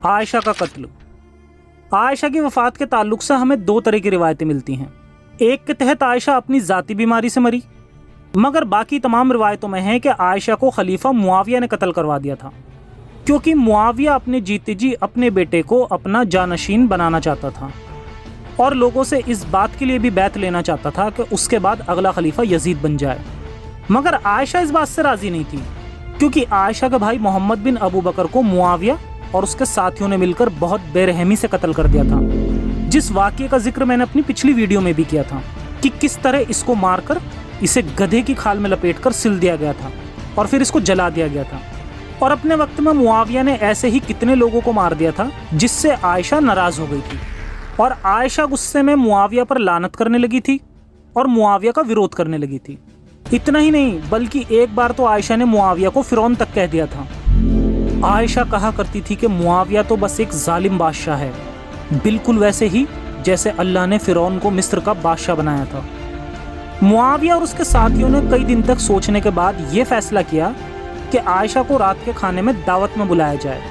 आयशा का कत्ल। आयशा की वफात के ताल्लुक से हमें दो तरह की रिवायतें मिलती हैं। एक के तहत आयशा अपनी ज़ाती बीमारी से मरी, मगर बाकी तमाम रिवायतों में है कि आयशा को खलीफा मुआविया ने कत्ल करवा दिया था, क्योंकि मुआविया अपने जीते जी अपने बेटे को अपना जानशीन बनाना चाहता था और लोगों से इस बात के लिए भी बैत लेना चाहता था कि उसके बाद अगला खलीफा यजीद बन जाए। मगर आयशा इस बात से राज़ी नहीं थी, क्योंकि आयशा के भाई मोहम्मद बिन अबू बकर को मुआविया और उसके साथियों ने मिलकर बहुत बेरहमी से कत्ल कर दिया था, जिस वाक़ये का जिक्र मैंने अपनी पिछली वीडियो में भी किया था कि किस तरह इसको मारकर इसे गधे की खाल में लपेटकर सिल दिया गया था और फिर इसको जला दिया गया था। और अपने वक्त में मुआविया ने ऐसे ही कितने लोगों को मार दिया था, जिससे आयशा नाराज़ हो गई थी और आयशा गुस्से में मुआविया पर लानत करने लगी थी और मुआविया का विरोध करने लगी थी। इतना ही नहीं, बल्कि एक बार तो आयशा ने मुआविया को फिरौन तक कह दिया था। आयशा कहा करती थी कि मुआविया तो बस एक जालिम बादशाह है, बिल्कुल वैसे ही जैसे अल्लाह ने फिरौन को मिस्र का बादशाह बनाया था। मुआविया और उसके साथियों ने कई दिन तक सोचने के बाद ये फैसला किया कि आयशा को रात के खाने में दावत में बुलाया जाए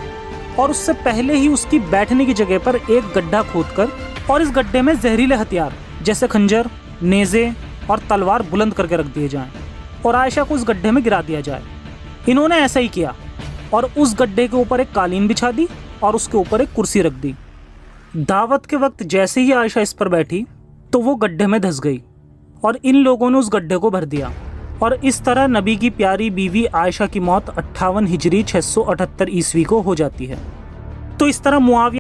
और उससे पहले ही उसकी बैठने की जगह पर एक गड्ढा खोदकर और इस गड्ढे में जहरीले हथियार जैसे खंजर, नेज़े और तलवार बुलंद करके रख दिए जाएं और आयशा को उस गड्ढे में गिरा दिया जाए। इन्होंने ऐसा ही किया और उस गड्ढे के ऊपर एक कालीन बिछा दी और उसके ऊपर एक कुर्सी रख दी। दावत के वक्त जैसे ही आयशा इस पर बैठी तो वो गड्ढे में धंस गई और इन लोगों ने उस गड्ढे को भर दिया और इस तरह नबी की प्यारी बीवी आयशा की मौत 58 हिजरी 678 ईस्वी को हो जाती है। तो इस तरह मुआविया